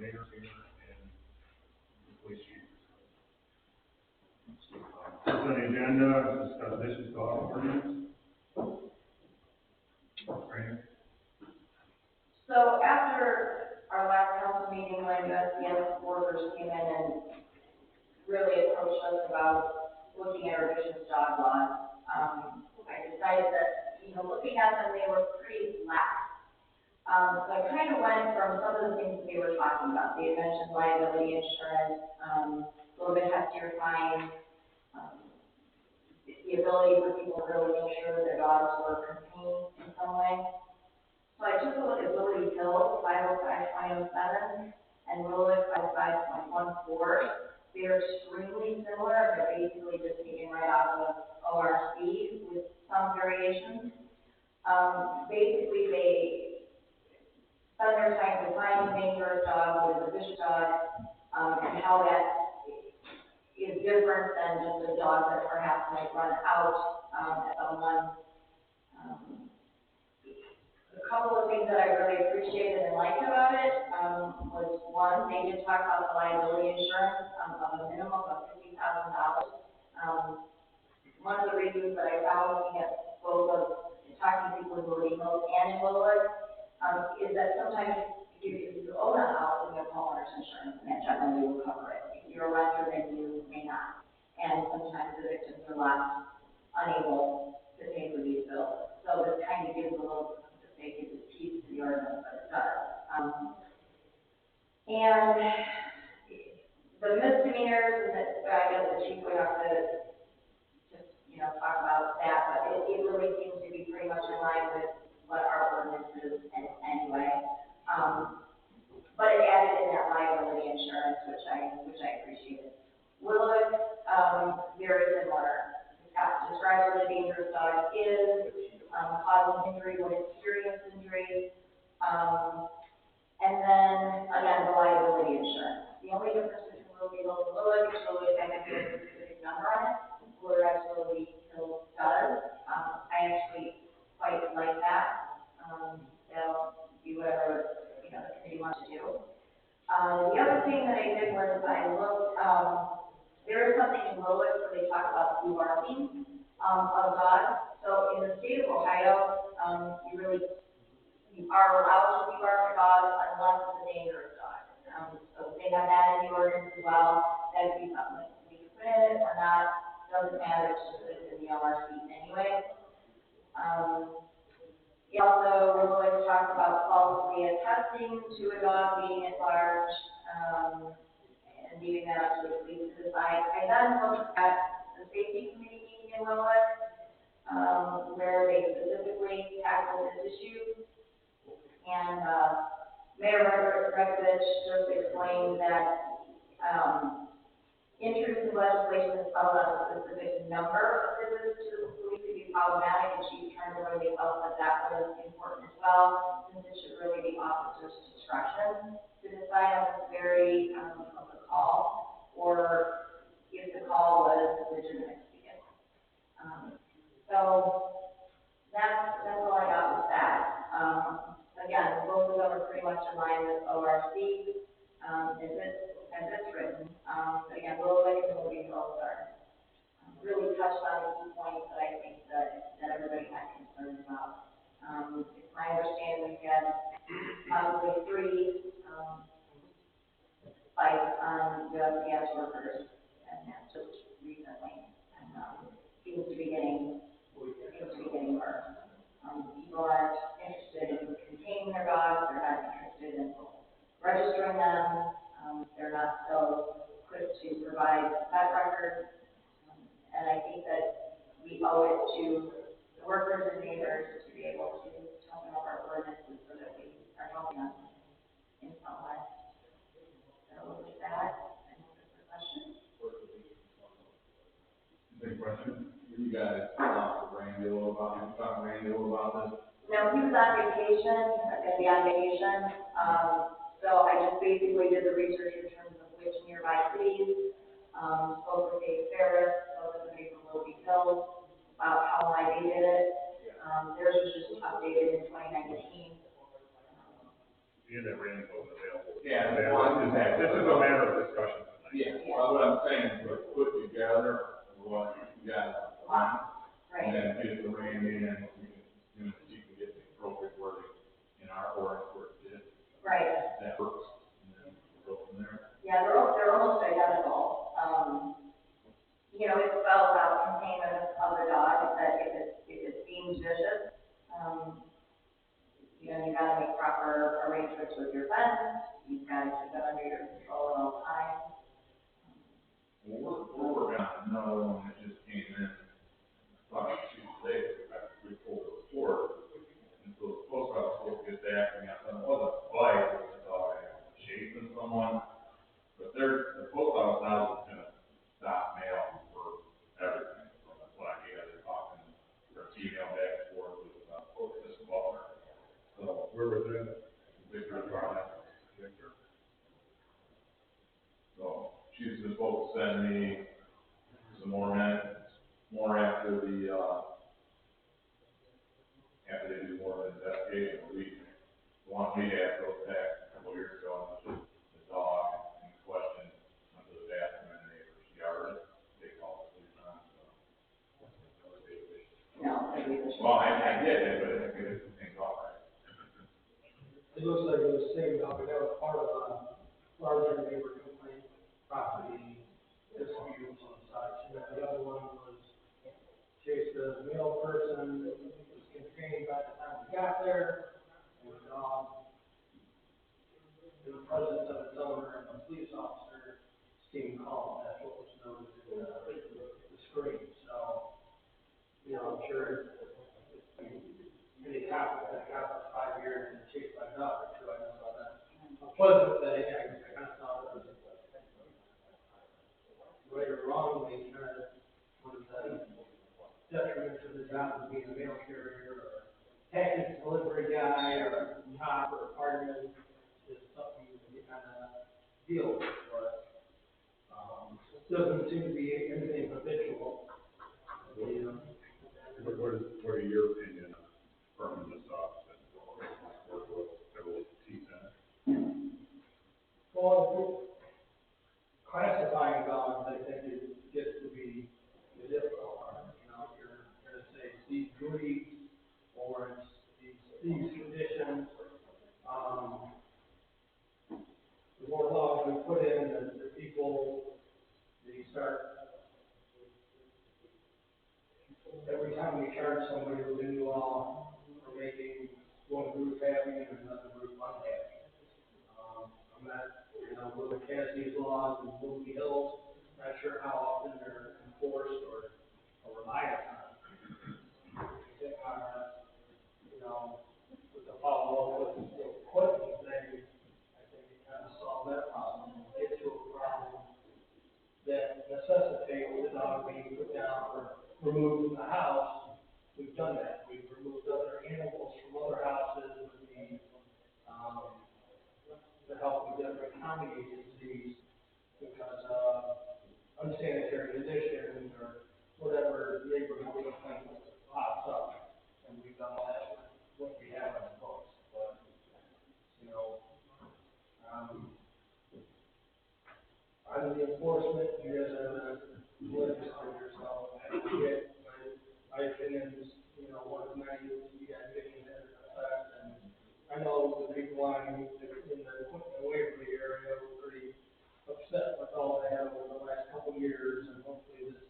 investigators here and the police chief. On the agenda, discuss additions to our ordinance. Randy? So after our last council meeting, when USDS workers came in and really approached us about looking at our vicious dog laws, I decided that, looking at them, they were pretty lax. So I kind of went from some of the things that they were talking about. They had mentioned liability insurance, a little bit heftier fines, the ability for people to really make sure that their dogs were contained in some way. So I took a look at Liberty Hill 505.07 and Willow 55.14. They're extremely similar. They're basically just taken right out of ORC with some variations. Basically, they spend their time defining dangerous dog, what is a vicious dog, and how that is different than just a dog that perhaps might run out at someone. A couple of things that I really appreciated and liked about it was, one, they did talk about the liability insurance of a minimum of $50,000. One of the reasons that I found looking at both of talking to people in Liberty Hills and in Willowwood is that sometimes if you own a house and you have homeowners insurance, and that generally will cover it. If you're a renter, then you may not. And sometimes the victims are left unable to pay for these bills. So this kind of gives a little, they give this piece to the ordinance, but it does. And the misdemeanors, and I guess the chief would have to just, talk about that, but it really seems to be pretty much in line with what our ordinance is anyway. But it added in that liability insurance, which I appreciated. Willow, very similar. Describes what a dangerous dog is, causing injury when it's serious injury, and then again the liability insurance. The only difference between Liberty Hills and Willow is Willow has a specific number on it, whereas Liberty Hills does. I actually quite like that. They'll do whatever the committee wants to do. The other thing that I did was I looked. There is something in Willowwood where they talk about debarking of dogs. So in the state of Ohio, you are allowed to debark a dog unless it's a dangerous dog. So they have that in the ordinance as well. That would be something that we can put in it or not. Doesn't matter. It's just it's in the ORC anyway. We also will always talk about falsely attesting to a dog being at large, and leaving that up to the police to decide. I then looked at the safety committee meeting in Willowwood, where they specifically tackled this issue. And Mayor Rekovich just explained that introducing legislation that spells out a specific number of visits to the police could be problematic, and she kind of really felt that was important as well, since it should really be officers' discretion to decide on the severity of the call, or if the call was legitimate to begin with. So that's all I got with that. Again, both of them are pretty much in line with ORC as it's written. Again, Willowwood and Liberty Hills are really touched on the key points that I think that everybody had concerns about. It's my understanding we've had probably 3 fights on USDS workers, and that's just recently, and seems to be getting worse. People aren't interested in containing their dogs. They're not interested in registering them. They're not so quick to provide that record. And I think that we owe it to the workers and neighbors to be able to open up our ordinances so that we are helping them in some way. So with that, I think that's the question. Any questions? You guys talk to Randy about this? No, he was on vacation. He's going to be on vacation. So I just basically did the research in terms of which nearby cities, spoke with Dave Ferris, spoke with somebody from Liberty Hills about how high they did it. Theirs was just updated in 2019. Being that Randy wasn't available. Yeah, This is a matter of discussion tonight. Yeah, well, what I'm saying is let's put together what you guys want. And Right. then get the Randy and you know, she can get the appropriate wording in our ordinance where it is. Right. That works. And then we'll go from there. Yeah, they're almost identical. You know, it spells out containment of the dog, that if it seems vicious, you know, you gotta make proper arrangements with your fence, you've gotta keep it under your control at all times. Well, we're working on another one that just came in. I thought she today, we pulled it forward. And so the post office will get back and it wasn't a fight, it was a dog chasing someone. But the post office now is gonna stop mail for everything. From what I gathered, talking, or email back and forth with, this Butler. So, Where was that? Victor Garland. Victor? So, she's supposed to send me some more after after they do more of an investigation. They want me to ask those back a couple years ago, and it was just the dog in question under the bathroom in the neighbor's yard. They called the police on, so. No, maybe the. Well, I did it, but I think the thing's all right. It looks like it was same, but that was part of a larger neighbor complaint, property disputes and such. And then the other one was chased a male person, was contained by the time we got there, and the dog, in the presence of its owner and the police officer, seemed calm. That's what was noted in the screen. So, you know, I'm sure any cop that got 5 years and chased by a dog or two, I know that a pleasant thing. I kind of thought it was right or wrong, they kind of was detriment to the job of being a mail carrier or package delivery guy or a cop or a fireman. Is something that you kind of deal with, but it doesn't seem to be anything habitual. You know? What are your opinion on firming this up and work with several teeth in it? Well, classifying dogs, I think, gets to be the difficult part. You know, if you're going to say these breeds or it's these conditions, the more laws we put in, the people, they start, every time we charge somebody with a new law, we're making one group happy and another group unhappy. I'm not, you know, with Cassie's laws and Movie Hills, not sure how often they're enforced or relied upon. You know, with the follow-up with the equipment thing, I think it kind of solved that problem and get to a problem that necessitates the dog being put down or removed from the house. We've done that. We've removed other animals from other houses with the help of different county agencies because unsanitary conditions or whatever neighborhood complaint pops up. And we've done all that with what we have on the books. But, you know, I'm the enforcement, you guys are the legislators, so I get my opinion is, you know, one of many, you guys getting that effect, and I know the people in the Waverly area were pretty upset with all that over the last couple of years, and hopefully this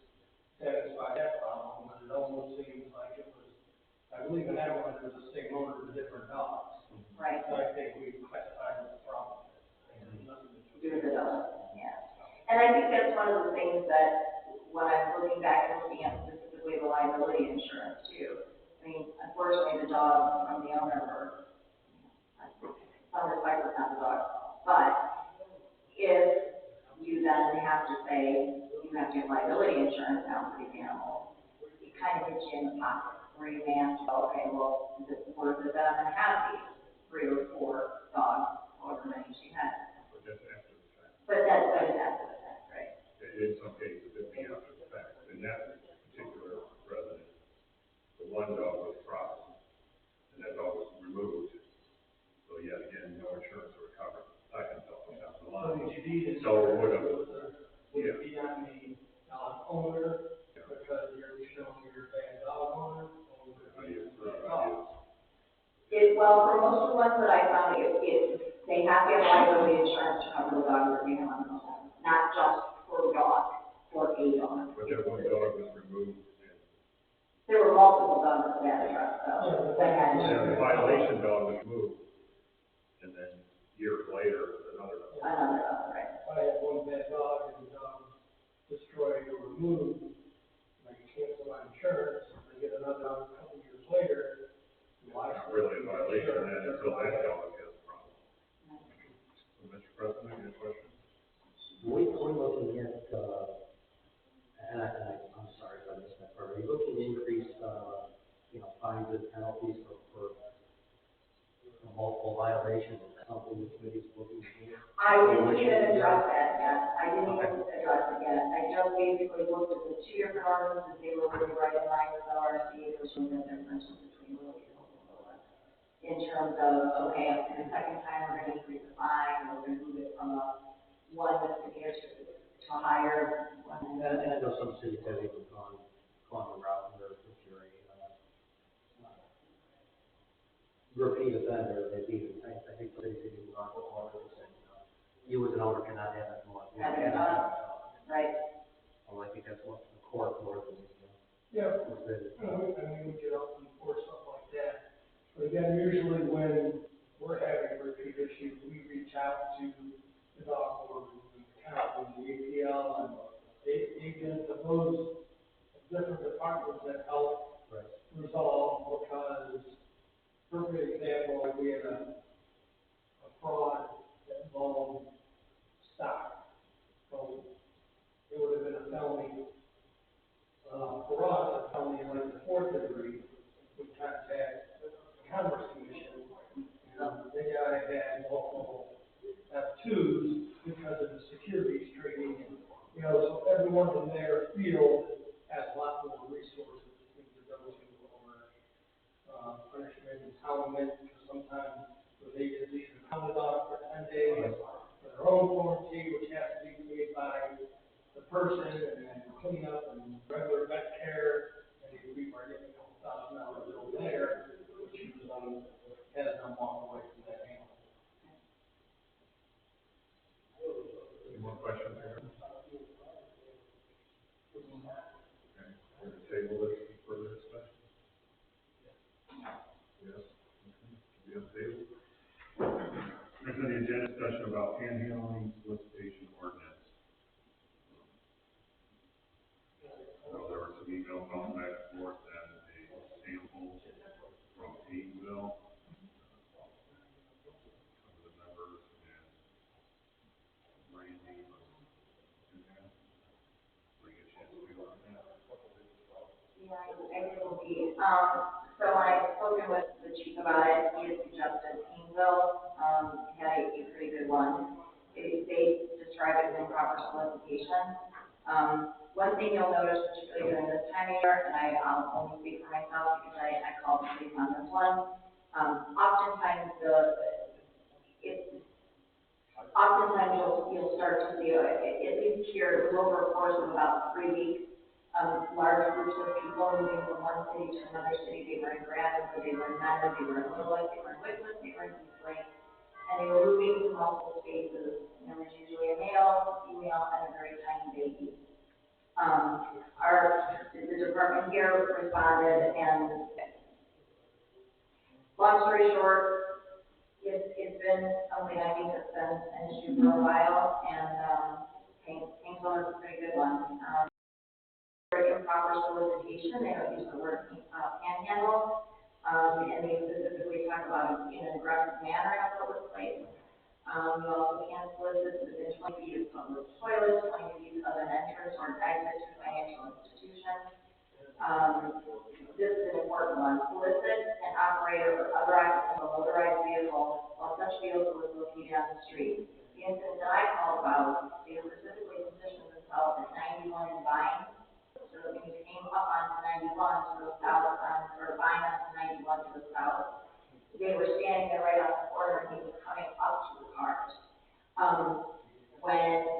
satisfied that problem, but it almost seems like it was, I believe in that one, there was the same owner to different dogs. Right. So I think we classified what the problem is. Do with the dog, yeah. And I think that's one of the things that, when I'm looking back and looking at specifically the liability insurance too, I mean, unfortunately, the dogs from the owner were, some respect was not the dog's fault, but if you then have to say, you have to get liability insurance now for these animals, it kind of hits you in the pocket, where you may have to go, okay, well, is it worth it that I'm gonna have these 3 or 4 dogs, however many she has? But that's after the fact. But that's after the fact, right? In some cases, it'd be after the fact. In that particular residence, the one dog was a problem, and that dog was removed. So yet again, no insurance So would a, Would it be on the dog owner because you're showing you're a bad dog owner? Or would it be on the dog? Well, for most of the ones that I found, they have to have liability insurance to cover the dog that they have on the home, not just for a dog, for a dog. but that one dog was removed and, There were multiple dogs at that address, though, that had the violation dog was moved. And then years later, another dog. another dog, right? If I had one bad dog and the dog was destroyed or removed, and I cancel my insurance, I get another dog a couple years later, why? Not really a violation then until that dog has a problem. So, Mr. President, any questions? We're looking at, I'm sorry if I missed that part, are you looking to increase, fines and penalties for multiple violations? Is that something the committee's looking to do? I didn't even address that yet. I didn't even address it yet. I just basically looked at the two different ordinances, they were really right in line with ORC, there was no difference between the in terms of, okay, after the second time, we're gonna increase the fine, we're gonna move it from one misdemeanor to a higher one. And I know some cities have even gone the route where if you're a repeat offender, they've even, I think cities have even gone to order and said, you as an owner cannot have it more. Have it done, right? Well, I think that's what the court more than, Yeah, was the, we could also enforce something like that. But again, usually when we're having repeat issues, we reach out to the dog owners, the county, the APL, and agents of those different departments that help right. resolve, because, for example, like we had a fraud that involved stock. So it would have been a felony, for us, a felony like the fourth degree, we contact the Commerce Commission. The guy had multiple F2s because of the securities trading, and, so everyone in their field has a lot more resources to go to, or, punishment, impoundment, because sometimes the agencies impound a dog for 10 days for their own quarantine, which has to be paid by the person, and then clean up and regular vet care, and we are getting a couple $1,000 bill there, which usually has them walk away from that animal. Any more questions here? Okay, we're gonna table this for further discussion. Yes? Okay. Be on the table. Next on the agenda, discussion about panhandling solicitation ordinance. Well, there were some emails going back and forth and a sample from Paynesville. Some of the members and Randy was in that. We get a chance to go on that. Yeah, I will be. So when I spoken with the chief about it, he had suggested Painesville, had a pretty good one. They describe it as improper solicitation. One thing you'll notice, particularly during this time of year, and I'll only speak for myself because I called the police on this one. Oftentimes you'll start to see, at least here, over a course of about 3 weeks, large groups of people moving from one city to another city. They were in Grafton, they were in Menor, they were in Lilith, they were in Wickliffe, they were in East Lake, and they were moving to multiple spaces. And there was usually a male, female, and a very tiny baby. The department here responded, and long story short, it's been something I think that's been an issue for a while, and Painesville is a pretty good one. Improper solicitation, they don't use the word panhandle, and they specifically talk about in an aggressive manner in a public place. You also can't solicit within 20 feet of public toilets, 20 feet of an entrance or exit to financial institutions. This is an important one. Solicit an operator or other access of a motorized vehicle while such vehicle is located on the street. The incident that I called about, they specifically positioned themselves at 91 and Vine. So when you came up onto 91 to the south, or Vine onto 91 to the south, they were standing there right on the corner, and he was coming up to the cars. When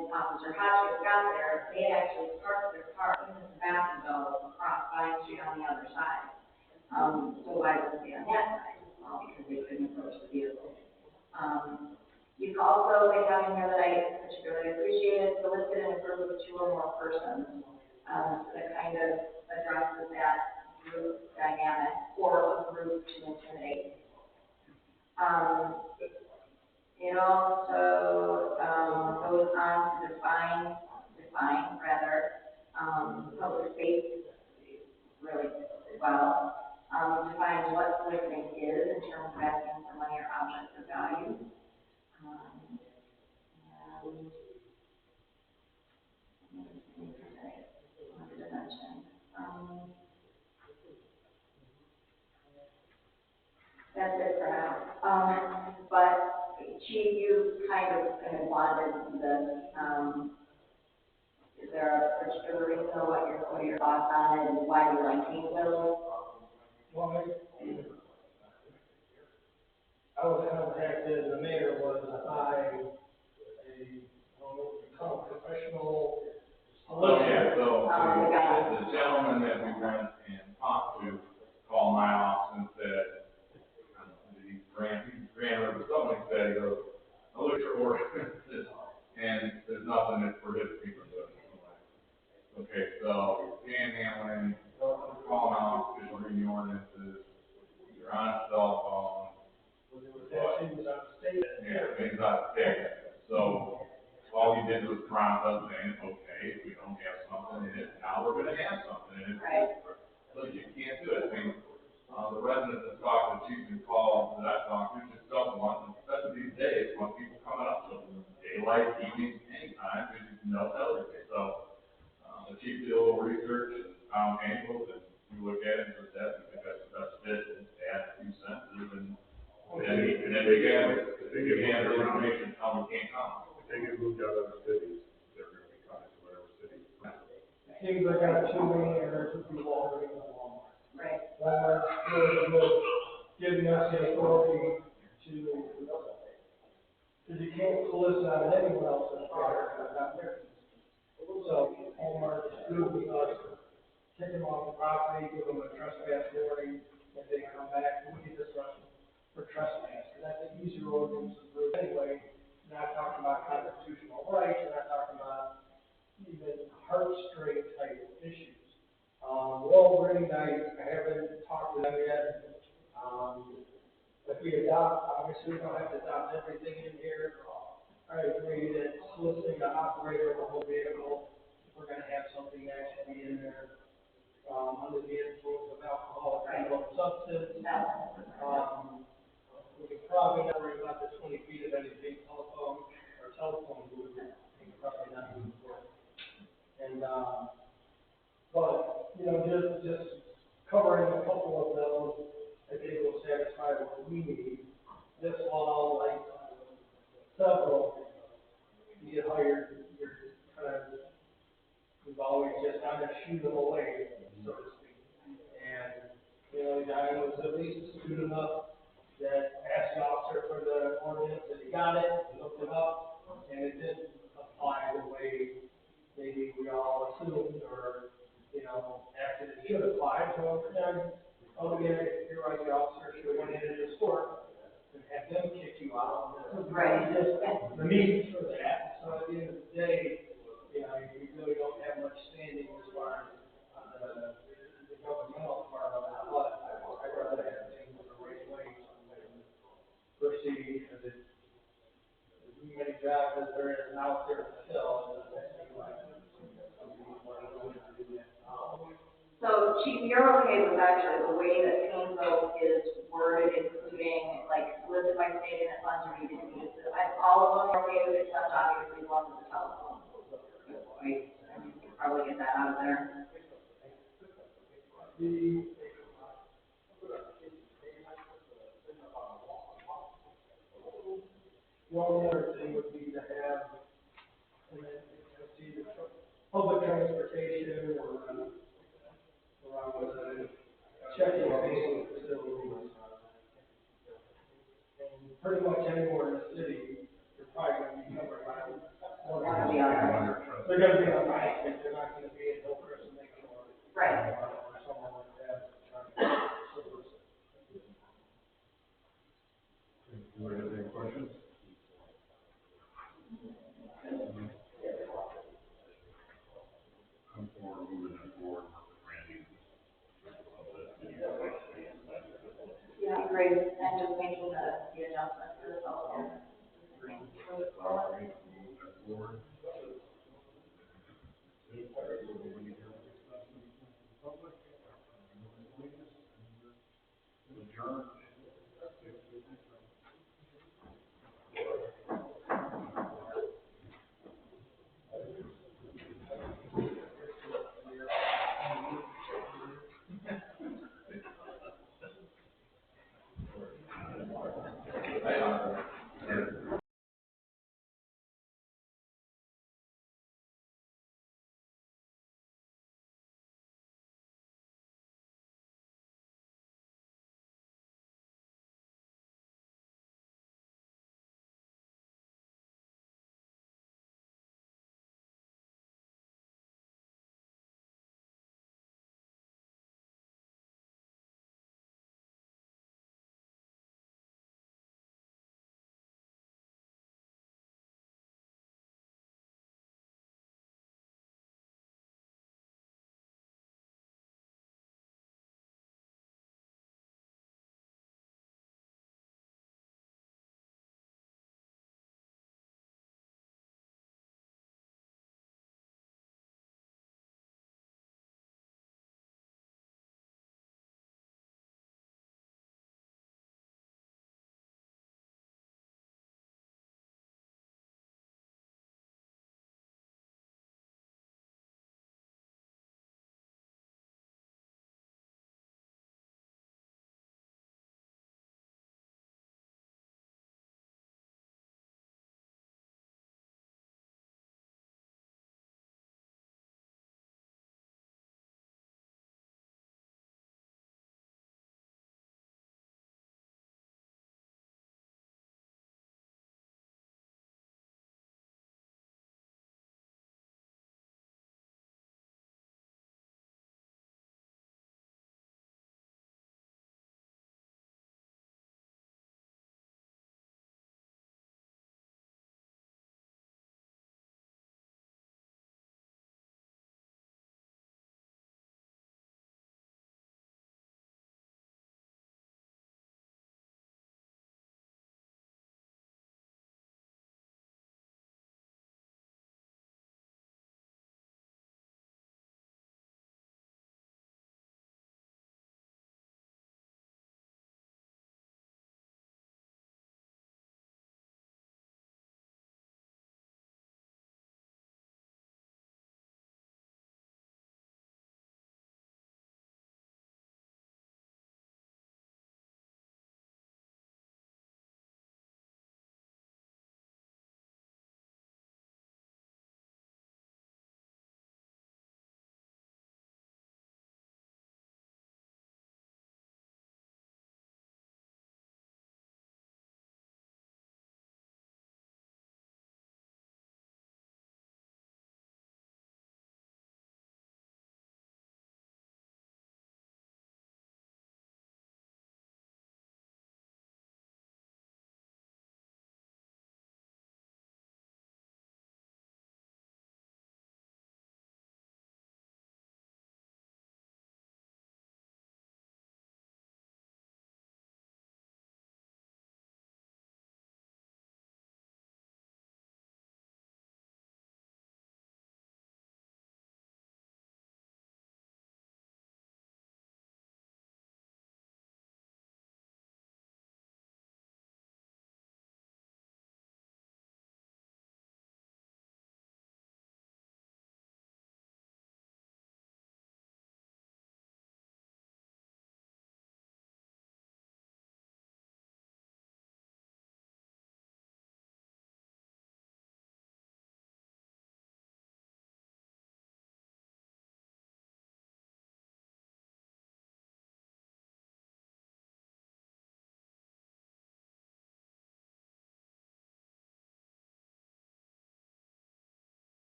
You can also, they have in here that I particularly appreciated, solicited in a group of 2 or more persons, that kind of addresses that group dynamic, or a group to intimidate. It also, goes on to define public space really well. Define what soliciting is in terms of asking for money or objects of value. That's it for now. But Chief, you kind of wanted this, is there a particular reason or what are your thoughts on it and why you like Kingsville? Well, I was contacted, the mayor was by a professional. Oh, yeah, so the gentleman that we went and talked to called my office and said, he ran over someone, he said, he goes, I looked at ordinances, and there's nothing that prohibits me from doing it. Okay, so you're panhandling, calling off, because you're reading the ordinances, you're on a cell phone. Yeah, things out of state. So all you did was prompt us saying, okay, if we don't have something in it, now we're gonna have something in it. Right. So you can't do it. I mean, the residents that talk to chiefs and calls that I talk to just don't want, especially these days, want people coming up to them. Daylight, evening, anytime, there's no everything. So, the chief did a little research and found angles, and we look at it and said, that, we think that's the best fit, and add a few sentences, and then they get their information, how we can't come. If they get moved out of other cities, they're gonna be coming to whatever city. Things I got 2 main areas would be Walgreens and Walmart. Right. Walmart was giving us the authority to, because you can't solicit on anyone else's property without their consent. So Walmart is good because kick them off the property, give them a trespass warning, if they come back, we get this for trespass. And that's an easier ordinance to prove anyway. Not talking about constitutional rights, we're not talking about even heart straight type issues. Walgreens, I haven't talked to them yet. If we adopt, obviously we don't have to adopt everything in here. I agree that soliciting the operator of the whole vehicle, if we're gonna have something that should be in there, under the influence of alcohol or controlled substance. We can probably not worry about the 20 feet of anything, telephone booth, we can probably not move forward. And, but, just covering a couple of those, I think will satisfy what we need. This law, like several, you get hired, you're kind of, we've always just kind of shoot them away, so to speak. And, the guy was at least astute enough that asked the officer for the ordinance, and he got it, looked it up, and it didn't apply the way maybe we all assumed, or, acted it should apply. So, you're right, the officer should have went into the store and had them kick you out. Right. Just the need for that. So at the end of the day, you really don't have much standing as far as the governmental part of it, but I'd rather have things the right way. Proceed, because it's as many jobs as there is out there to fill, and that's So, Chief, you're okay with actually the way that Kingsville is worded, including like solicited by state and funds are needed to use it. All of them are okay with it, except obviously the one with the telephone. We can probably get that out of there. One other thing would be to have, public transportation or checking facing facilities. And pretty much anywhere in the city, you're probably going to be covered by one or the other. They're going to be on my street, they're not going to be in Hillcrest and Lakeshore. Right. Or somewhere like that. Do we have any questions? the health care. Adjourn.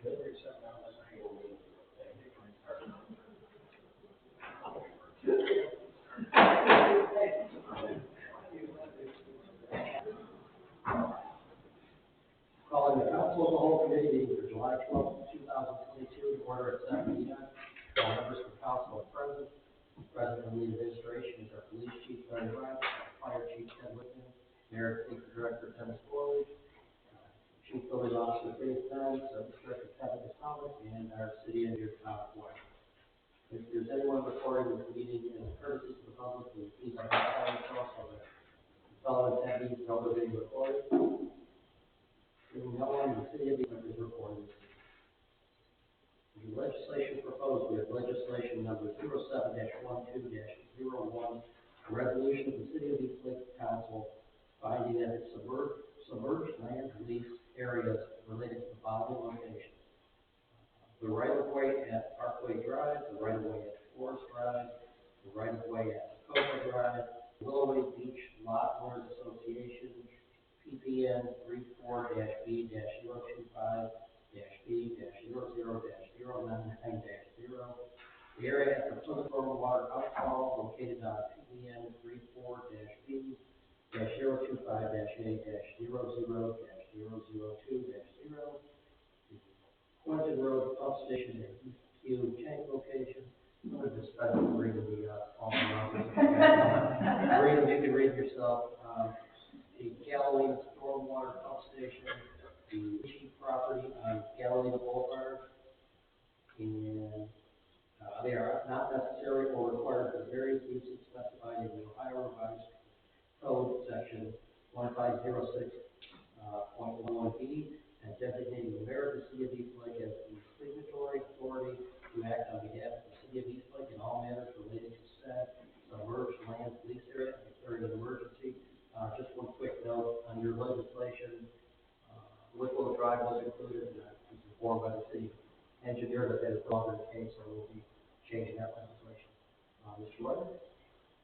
Calling the council of the whole committee meeting for July 12, 2022, in order at 7 p.m. All members of the council are present. Present in the administration is our police chief, Larry Ryan, fire chief, Ted Whitman, mayor, safety director, Dennis Corley, chief building officer, Faith Benz, service director, Kevin Gonzalez, and our city engineer, Tom Floyd. If there's anyone recording this meeting as a courtesy to the public, please identify yourself so that the fellow attendees know they're being recorded. Seeing no one in the city of Beaver is recording. The legislation proposed, we have legislation number 07-12-01, a resolution of the City of East Lake Council finding that its submerged land lease areas related to the following locations: the right-of-way at Parkway Drive, the right-of-way at Forest Drive, the right-of-way at Dakota Drive, Willowway Beach Lot Owners Association, PPN 34-B-125-B-00-099-0. The area at the Plymouth Water Outfall located on PPN 34-B-025-A-002-0. Quentin Road Pump Station at Eastview Tank location. I'm going to dispense with reading the all around. Read them, you can read yourself. The Galileo Stormwater Pump Station, the Ritchie property on Galileo Boulevard, and they are not necessary or required for the various uses specified in the Ohio Revised Code section 1506.11B, and designating the mayor of the city of East Lake as the signatory authority to act on behalf of the city of East Lake in all matters related to said submerged land lease area and declaring an emergency. Just one quick note on your legislation, Whipple Drive was included, and was informed by the city engineer that is no longer the case, so we'll be changing that legislation. Mr. White?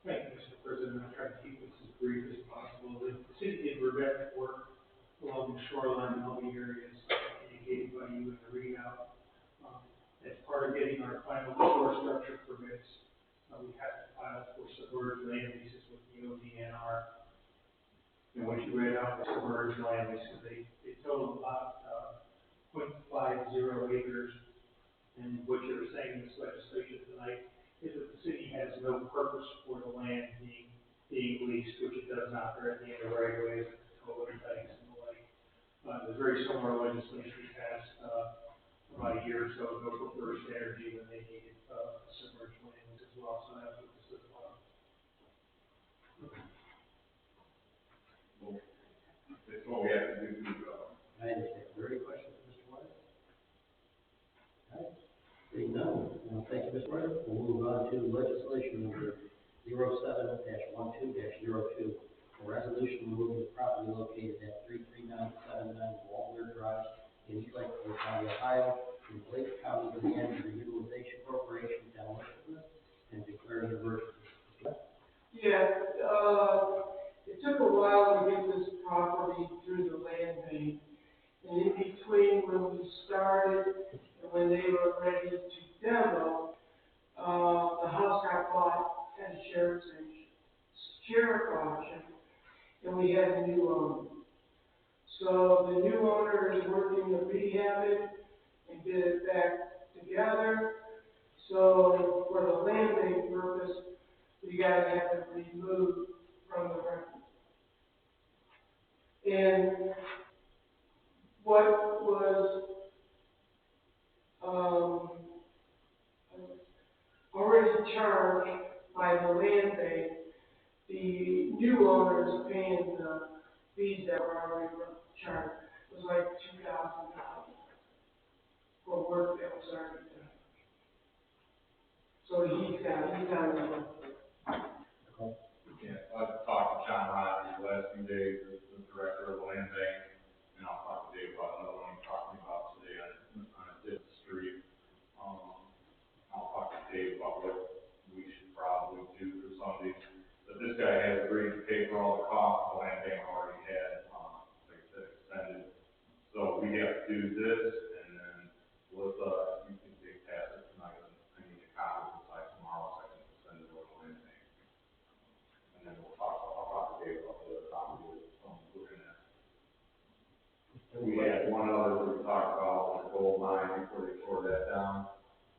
Thank you, Mr. President. I'll try to keep this as brief as possible. The city did prevent work along the shoreline and all the areas indicated by you in the readout. As part of getting our final shore structure permits, we have to file for submerged land leases with the ODNR. And what you read out, the submerged land leases, they total about 0.50 acres. And what you're saying in this legislation tonight is that the city has no purpose for the land being leased, which it does not. They're at the end of right of ways, total banks and the like. There's very similar legislation passed about a year or so ago for First Energy when they needed submerged land as well. So that's what this is about. It's what we have to do to I understand. Are there any questions for Mr. White? All right. Seeing none, thank you, Mr. White. We'll move on to legislation number 07-12-02, a resolution removing the property located at 33979 Walter Drive in East Lake County, Ohio, in Lake County Land Reutilization Corporation demolition list and declaring an emergency. Yeah, it took a while to get this property through the land bank, and in between when we started and when they were ready to demo, the house got bought at a sheriff auction, and we had a new owner. So the new owner is working to rehab it and get it back together. So for the land bank purpose, we gotta have it removed from the record. And what was already charged by the land bank, the new owner is paying the fees that were already charged. It was like $2,000 for work that was already done. So he's on the Yeah, I've talked to John Rogers the last few days, the director of the land bank, and I'll talk to Dave about another one I'm talking about today on a different street. I'll talk to Dave about what we should probably do for some of these. But this guy has agreed to pay for all the costs the land bank already had, like I said, extended. So we have to do this, and then with, you can take pass it tonight, and I need a copy of it by tomorrow, so I can send it over to Wednesday. And then I'll talk to Dave about the other copy that someone's looking at. We had one other we talked about, the gold mine, before they tore that down.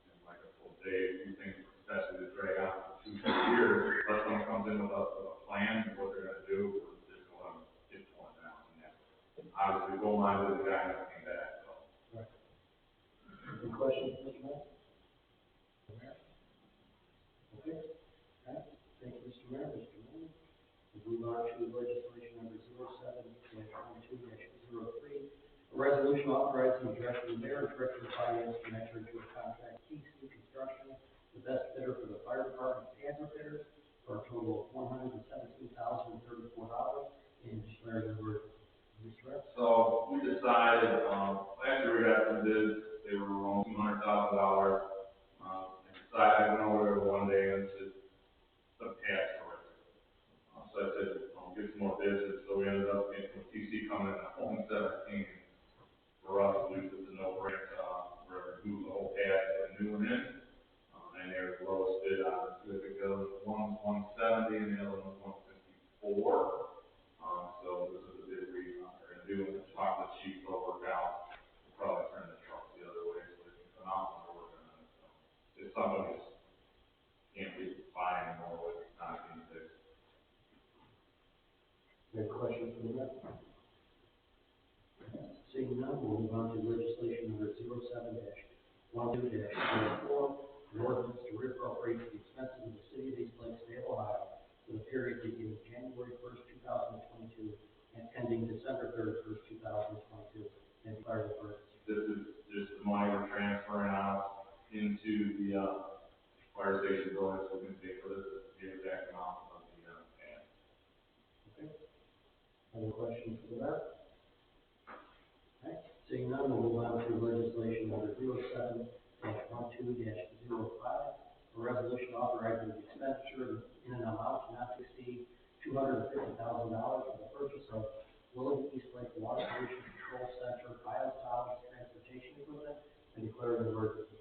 And like I told Dave, you think, especially to drag on for 2 years, unless someone comes in with a plan of what they're gonna do, we're just gonna let them get torn down. And that, obviously, gold mine is the guy that came back, so. Any questions, Mr. Mayor? Okay, all right, thank you, Mr. Mayor. Mr. Mayor, we move on to legislation number 07-12-03, a resolution authorizing the director of the mayor and director of finance to enter into a contract TC Construction, the best bidder for the fire department and repairs, for a total of $117,034, and declaring the word. Mr. Mayor? So we decided, last year we got some bids, they were around $200,000. I decided I went over there one day and said, some cash for it. So I said, get some more bids, and so we ended up getting some TC coming in at $117. For us, at least it's a no-brainer, we're gonna move the whole pad, put a new one in. And they're the lowest bid on it, so if it goes, one's $170 and the other one's $154. So this is the bid we are gonna do, and talk to the chief, they'll work out, we'll probably turn the trucks the other way, so they can come out and we're working on it, so. If somebody just can't be buying anymore with it, not being fixed. Any questions from the mayor? Seeing none, we'll move on to legislation number 07-12-04, an ordinance to reappropriate the expenses of the city of East Lake, state of Ohio, for the period beginning January 1st, 2022, and ending December 31st, 2022, and declaring an emergency. This is just the money we're transferring out into the, fire station building, so we can pay for this, the exact amount of the, pad. Okay. Any questions for the mayor? Okay. Seeing none, we'll move on to legislation number 07-12-05, a resolution authorizing the expenditure in an amount not to exceed $250,000 for the purchase of Willing East Lake Water Pollution Control Center biosolids transportation equipment, and declaring an emergency.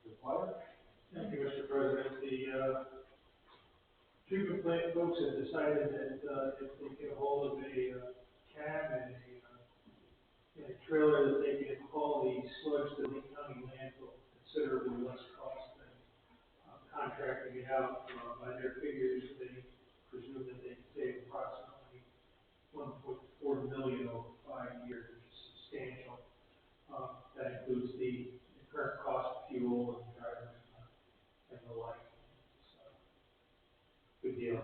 Mr. Potter? Thank you, Mr. President. The treatment plant folks have decided that if they get a hold of a cab and a trailer, that they can haul the sludge to the county landfill considerably less cost than contracting it out. By their figures, they presume that they can save approximately $1.4 million over 5 years, which is substantial. That includes the current cost of fuel and drivers and the like. So, good deal.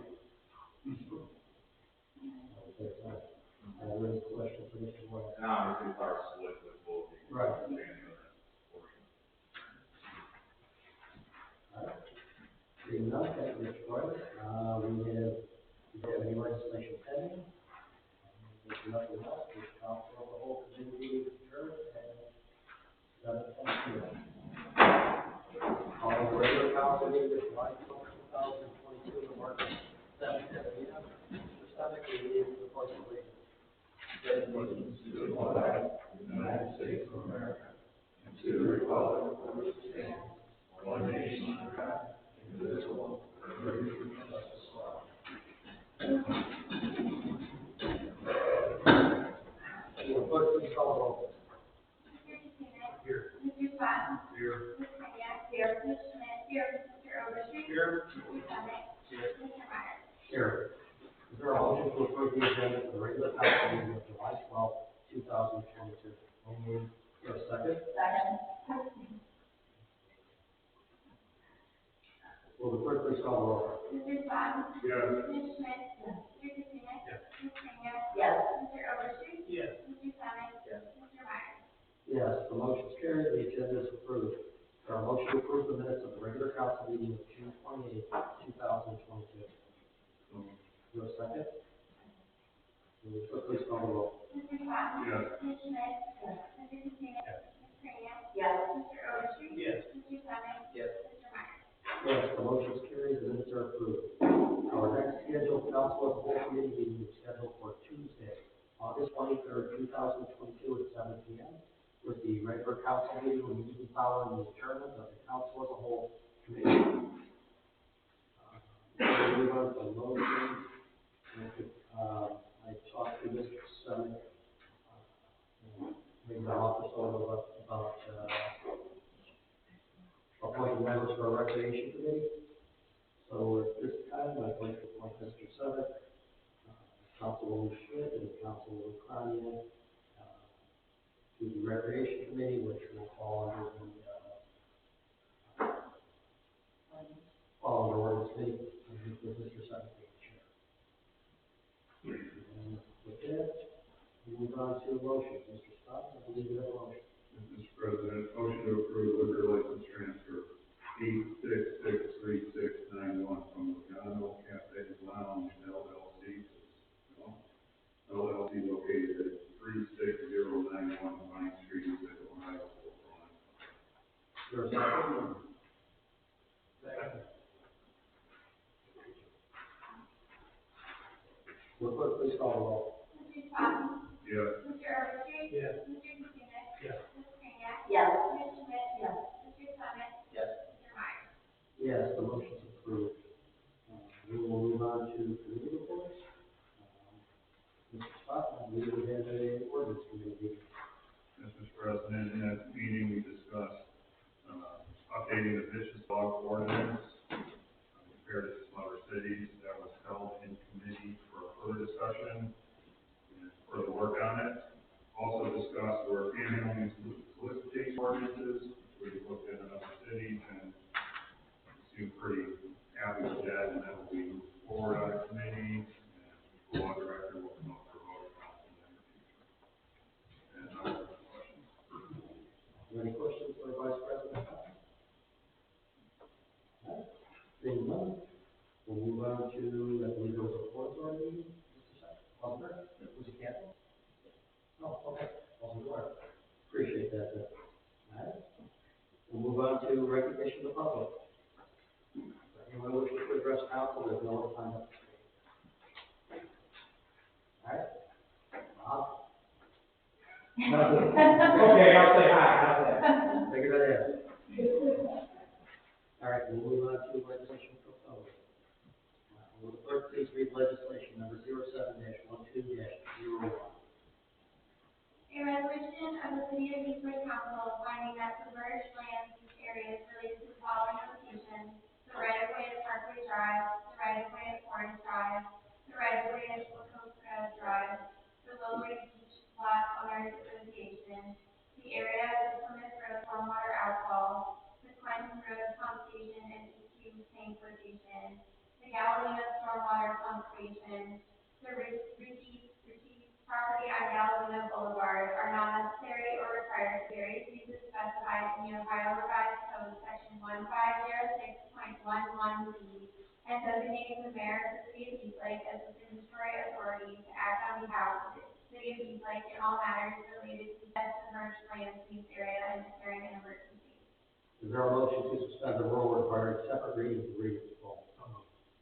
Any questions for Mr. Moore? And obviously, it's our split with both. Right. Portion. All right. Seeing none, thank you, Mr. Moore. We have any legislation pending. There's nothing else. This council of the whole committee is adjourned at 7:10 p.m. Our regular council meeting is July 12th, 2022, to mark 7:10 p.m. Mr. Semick, we need the pledge of allegiance. Allegiance to the flag of the United States of America, and to the republic for which it stands, one nation under God, indivisible, with liberty and justice for all. Clerk, please call the roll. Here. Mr. Swett? Here. Ms. Kenya? Here. Ms. Schmidt? Here. Mr. Overstreet? Here. Mr. Semick? Here. Mr. Myers? Here. Is there a motion to approve the agenda for the regular council meeting of July 12th, 2022? Is there a second? Second. Will the clerk please call the roll? Mr. Swett? Yes. Ms. Schmidt? Mr. Katina? Yes. Ms. Kenya? Yes. Mr. Overstreet? Yes. Mr. Semick? Yes. Mr. Myers? Yes, the motion is carried, the agenda is approved. Is there a motion to approve the minutes of the regular council meeting of June 28th, 2022? Is there a second? Will the clerk please call the roll? Mr. Swett? Yes. Ms. Schmidt? Mr. Katina? Yes. Ms. Kenya? Yes. Mr. Overstreet? Yes. Mr. Semick? Yes. Mr. Myers? Yes, the motion is carried, the minutes are approved. Our next scheduled council of the whole committee meeting is scheduled for Tuesday, August 23rd, 2022 at 7 p.m. with the the regular council meeting immediately following the adjournment of the council as a whole committee. We'll move on to motion. I talked to Mr. Summit, maybe the office over about appointing members for our recreation committee. So at this time, I'd like to appoint Mr. Summit, Councilwoman Schmidt, and Councilwoman Cronier to the recreation committee, which will fall under ordinance committee, with Mr. Summit being chair. And with that, we move on to motions. Mr. Scott, I believe you have a motion. Mr. President, motion to approve liquor license transfer 8663691 from Lugano Cafe Lounge LLC located at 36091 Vine Street, Ohio. Is there a second? Second. Will clerk please call the roll? Mr. Sutton? Yes. Mr. Overstreet? Yes. Mr. Kuzinis? Yes. Ms. Kraniak? Yes. Ms. Schmidt? Yes. Mr. Summit? Yes. Mr. Meyer? Yes, the motion's approved. We will move on to committee reports. Mr. Scott, I believe we have a ordinance committee meeting. Yes, Mr. President, in that meeting, we discussed updating the vicious dog ordinance compared to some other cities. That was held in committee for further discussion and further work on it. Also discussed where handling solicitation ordinances, which we looked at in other cities and seemed pretty happy with that, and that will be moved forward out of committee, and law director will come up for vote council in the future. And I have questions. Any questions for Vice President? Seeing none, we'll move on to, I believe there was a fourth already, Mr. Secretary. Was there? Was it canceled? Oh, okay. Wasn't aware. Appreciate that. All right. We'll move on to recognition of the public. Anyone wishing to address council, there's no one signed up. All right. Bob? Okay, I'll say hi, how's that? Figure that out. All right, we'll move on to legislation proposed. Will the clerk please read legislation number 07-12-01? A resolution of the City of Eastwood Council finding that submerged land use areas related to the following locations: the right of way at Parkway Drive, the right of way at Orange Drive, the right of way at Wacosta Drive, the Willowwood Beach Lot Owners Association, the area of the Plymouth Road Stormwater Outfall, the Clinton Road Pump Station and EQ Tank Location, the Galena Stormwater Pump Station, the Ritchie property on Galena Boulevard are not necessary or required. Various uses specified in the Ohio Revised Code, section 1506.11B, and designating the mayor of the city of Eastlake as the signatory authority to act on behalf of the city of Eastlake in all matters related to the submerged land use area and declaring an emergency. Is there a motion to suspend the rule requiring separate reading to read it full?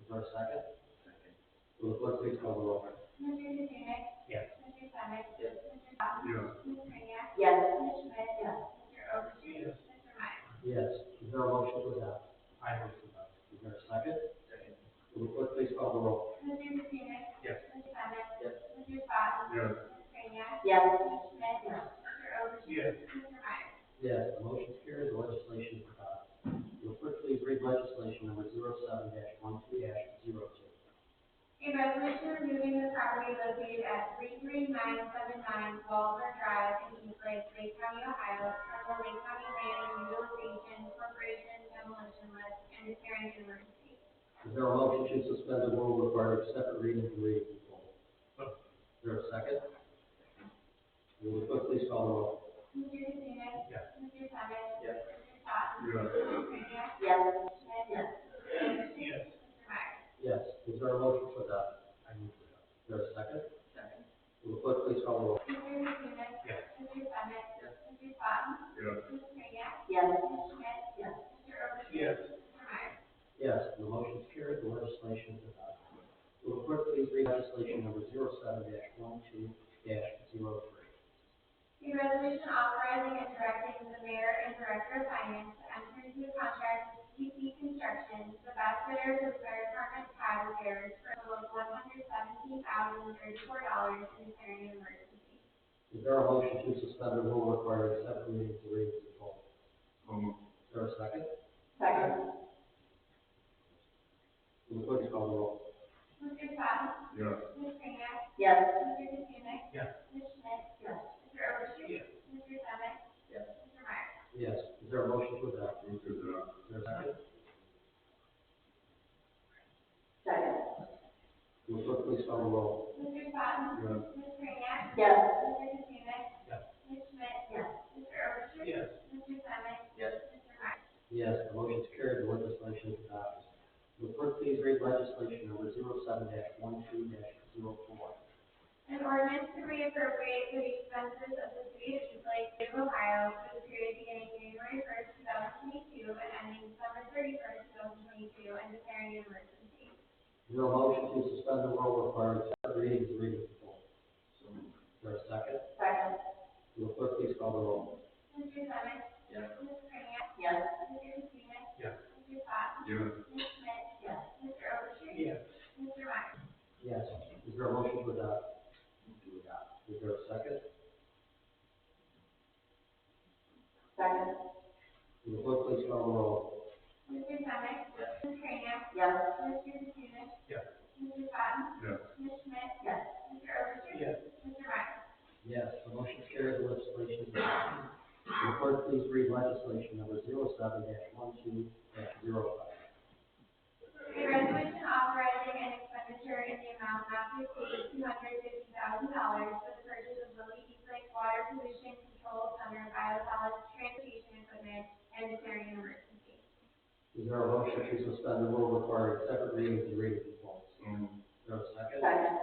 Is there a second? Second. Will the clerk please call the roll? Mr. Kuzinis? Yes. Mr. Summit? Yes. Mr. Sutton? Yes. Ms. Kraniak? Yes. Ms. Schmidt? Yes. Mr. Overstreet? Yes. Mr. Meyer? Yes. Is there a motion to adopt? I move to adopt. Is there a second? Second. Will the clerk please call the roll? Mr. Kuzinis? Yes. Mr. Summit? Yes. Mr. Sutton? Yes. Ms. Kraniak? Yes. Ms. Schmidt? Yes. Mr. Overstreet? Yes. Mr. Meyer? Yes, the motion is carried, the legislation is adopted. Will the clerk please read legislation number 07-12-02? A resolution removing the property located at 33979 Walter Drive in Eastlake, Lake County, Ohio, from the Lake County Land Utilization Corporation demolition list and declaring an emergency. Is there a motion to suspend the rule requiring separate reading to read it full? Is there a second? Will the clerk please call the roll? Mr. Kuzinis? Yes. Mr. Summit? Yes. Mr. Sutton? Yes. Ms. Kraniak? Yes. Ms. Schmidt? Yes. Mr. Overstreet? Yes. Mr. Meyer? Yes. Is there a motion to adopt? I move to adopt. Is there a second? Second. Will the clerk please call the roll? Mr. Kuzinis? Yes. Mr. Summit? Yes. Mr. Sutton? Yes. Ms. Kraniak? Yes. Ms. Schmidt? Yes. Mr. Overstreet? Yes. Mr. Meyer? Yes, the motion is carried, the legislation is adopted. Will the clerk please read legislation number 07-12-03? A resolution resolution authorizing and directing the mayor and director of finance to enter into a contract with TC Construction, the best bidder for the fire department pad repairs for a total of $117,034 and declaring an emergency. Is there a motion to suspend the rule requiring second reading to read in full? Is there a second? Second. Will the clerk call the roll? Mr. Sutton? Yes. Ms. Greenack? Yes. Mr. Katsounik? Yes. Ms. Schmidt? Yes. Mr. Overstreet? Yes. Mr. Semick? Yes. Mr. Meyer? Yes. Is there a motion to adopt? Move to adopt. Is there a second? Second. Will the clerk please call the roll? Mr. Sutton? Yes. Ms. Greenack? Yes. Mr. Katsounik? Yes. Ms. Schmidt? Yes. Mr. Overstreet? Yes. Mr. Semick? Yes. Mr. Meyer? Yes, the motion is carried, the legislation is adopted. Will the clerk please read legislation number 07-12-04? An ordinance to reappropriate for the expenses of the city of Eastlake, State of Ohio, for the period beginning January 1st, 2022, and ending December 31st, 2022, and declaring an emergency. Is there a motion to suspend the rule requiring second reading to read in full? Is there a second? Second. Will the clerk please call the roll? Mr. Semick? Yes. Ms. Greenack? Yes. Mr. Katsounik? Yes. Mr. Sutton? Yes. Ms. Schmidt? Yes. Mr. Overstreet? Yes. Mr. Meyer? Yes. Is there a motion to adopt? Is there a second? Second. Will the clerk please call the roll? Mr. Semick? Yes. Ms. Greenack? Yes. Mr. Katsounik? Yes. Mr. Sutton? Yes. Ms. Schmidt? Yes. Mr. Overstreet? Yes. Mr. Meyer? Yes, the motion is carried, the legislation is adopted. Will the clerk please read legislation number 07-12-05? A resolution authorizing an expenditure in the amount not to exceed $250,000 for the purchase of the Eastlake Water Pollution Control Center biosolids transportation equipment and declaring an emergency. Is there a motion to suspend the rule requiring second reading to read in full? Is there a second? Second.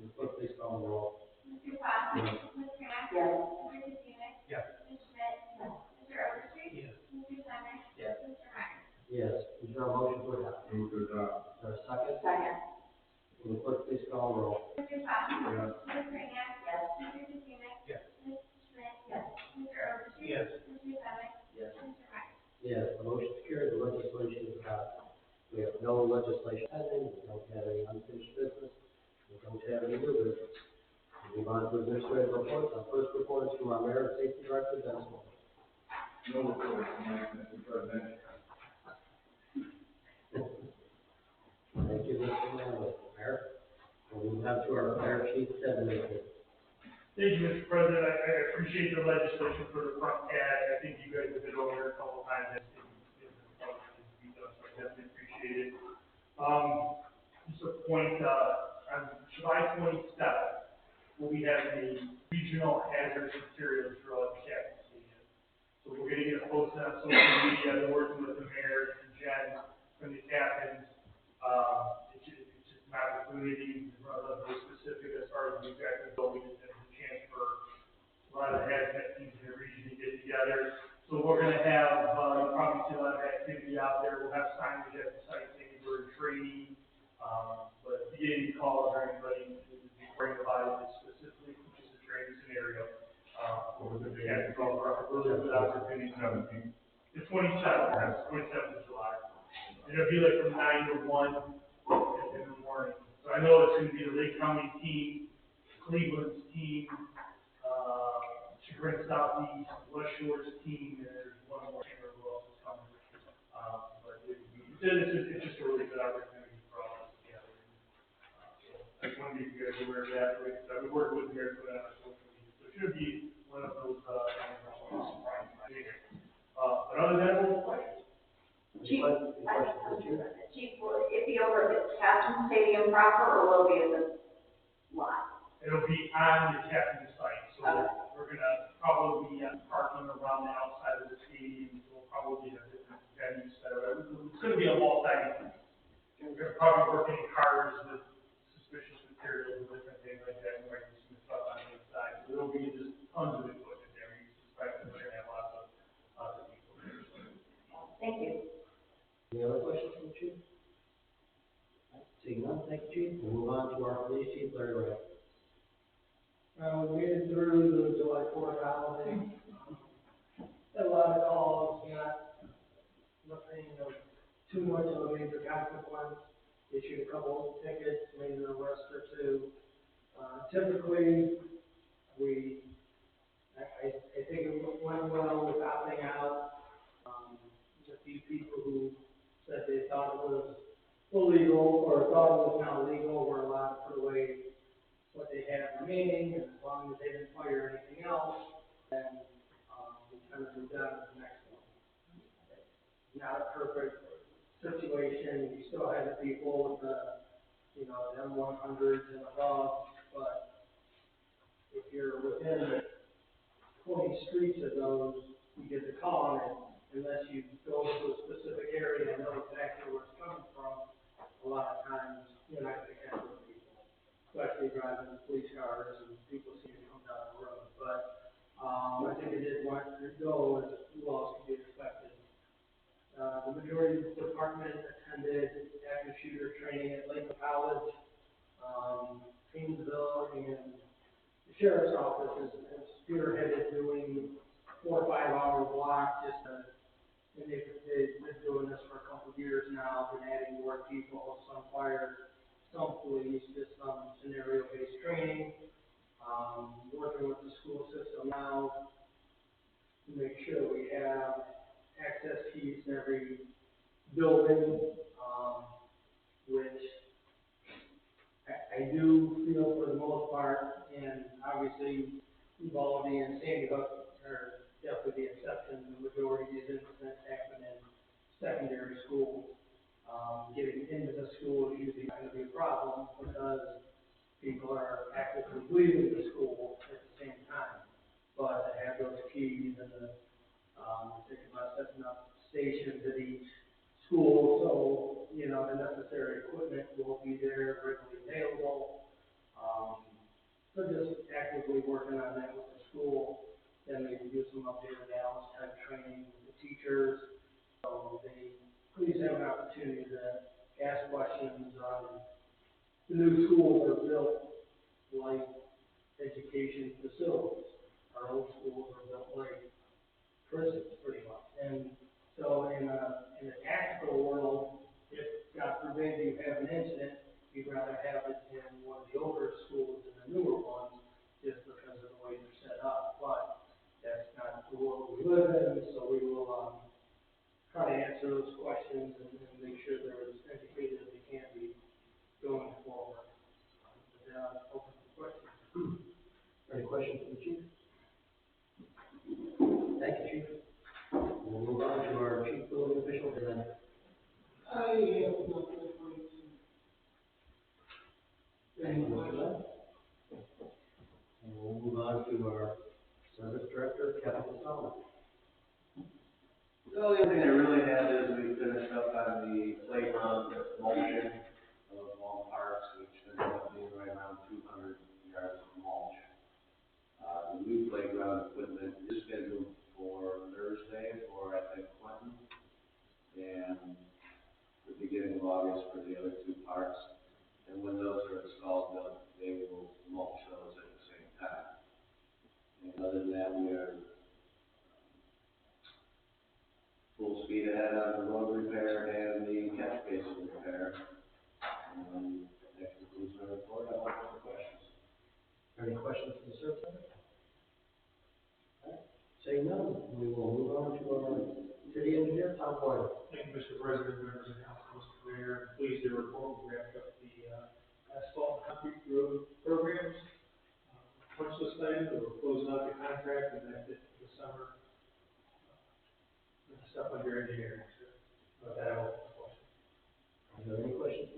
Will the clerk please call the roll? Mr. Sutton? Yes. Ms. Greenack? Yes. Mr. Katsounik? Yes. Ms. Schmidt? Yes. Mr. Overstreet? Yes. Mr. Semick? Yes. Mr. Meyer? Yes. Is there a motion to adopt? Move to adopt. Is there a second? Second. Will the clerk please call the roll? Mr. Sutton? Yes. Ms. Greenack? Yes. Mr. Katsounik? Yes. Ms. Schmidt? Yes. Mr. Overstreet? Yes. Mr. Semick? Yes. Mr. Meyer? Yes, the motion is carried, the legislation is adopted. We have no legislation pending, we don't have any unfinished business, we don't have any new business. We move on to administrative reports. Our first report is from our Mayor and Safety Director, Dennis Moore. No report tonight, Mr. President. Thank you, Mr. Manley. Mayor, we'll move on to our Fire Chief, Ted Lincoln. Thank you, Mr. President. I appreciate the legislation for the front pad. I think you guys have been over here a couple of times. So I definitely appreciate it. Just a point, on July 27th, we'll be having a regional hazardous materials drill at the Captain Stadium. So we're gonna get it posted on social media, and working with the mayor and Jen from the captains. It's just an opportunity, rather than specific as far as the exact goal, we just have a chance for a lot of the hazmat teams in the region to get together. So we're gonna have, probably see a lot of activity out there. We'll have signage at the site saying we're in training. But if you get any calls or anybody who's worried about it specifically, which is a training scenario, we're gonna have to call for a really good opportunity. The 27th of July. And it'll be like from 9 to 1 in the morning. So I know it's gonna be the Lake County team, Cleveland's team, Chagrin Southeast, West Shore's team, and there's one more chamber who else is coming. But it's just a really good opportunity for all of us together. So I just wanted to make you guys aware of that. I've been working with the mayor for that on social media. So it should be one of those, surprises. But other than that, we'll play. Chief, Any questions for the Chief? Chief, will it be over at the Captain Stadium proper, or will it be at the lot? It'll be on the captain's site, so Okay. we're gonna probably be parking around the outside of the stadium, so we'll probably have different venues set up. It's gonna be a multi, we're gonna probably work in cars with suspicious materials and different things like that, we might do some stuff on the inside, so there'll be just tons of equipment there, we suspect that we're gonna have lots of people there, so. Thank you. Any other questions for the Chief? Seeing none, thank you, Chief. We'll move on to our Police Chief, Larry Ray. We made it through the July 4th holiday. delinquents, issued a couple of tickets, made an arrest or two. Typically, I think it went well with opting out. A few people who said they thought it was illegal or thought it was not legal were allowed to put away what they had remaining, and as long as they didn't fire anything else, then we kind of moved on to the next one. Not a perfect situation. You still have the people with the, M100s and above, but if you're within 20 streets of those, you get the call, and unless you go to a specific area and know exactly where it's coming from, a lot of times you're not going to catch those people, especially driving police cars and people see you come down the road. But I think it did want to go as well as could be expected. The majority of the department attended active shooter training at Lakeland College, Painesville, and the sheriff's office has spearheaded doing 4 or 5 hour blocks and they've been doing this for a couple of years now, been adding more people, some fire, some police, just some scenario-based training, working with the school system now to make sure we have access keys in every building, which I do feel for the most part, and obviously Uvalde and Sandy Hook are definitely the exception. The majority of these incidents happen in secondary schools. Getting into the school is usually not going to be a problem because people are actively leaving the school at the same time. But to have those keys and thinking about setting up stations at each school, so the necessary equipment will be there, readily available. So just actively working on that with the school. Then they do some updated analysis type training with the teachers. So they please have an opportunity to ask questions on the new schools are built like education facilities. Our old schools are built like prisons, pretty much. And so in a tactical world, if God forbid you have an incident, you'd rather have it in one of the older schools than the newer ones, just because of the way they're set up. But that's not the world we live in, so we will try to answer those questions and make sure they're as educated as they can be going forward. Open for questions. Any questions for the chief? Thank you, chief. We'll move on to our chief building official then. I have nothing for you. Thank you, Mr. Dunn. And we'll move on to our service director, Kevin Solomon. The only thing I really had is we finished up on the playground mulching of all parks, which ended up being right around 200 yards of mulch. The new playground equipment is scheduled for Thursday for, I think, Clinton, and the beginning of August for the other 2 parks. And when those are installed, they will mulch those at the same time. And other than that, we are full speed ahead on the road repair and the catch basin repair. That concludes my report. I have no questions. Any questions for the service center? Saying none, we will move on to our city engineer, Tom Boyle. Thank you, Mr. President, members of the council, Mr. Mayor. I'm pleased to report we wrapped up the asphalt and concrete road programs. Punch list item, we're closing out the contract, and that's it for the summer. Stuff under engineering, so with that, I will have a question. Are there any questions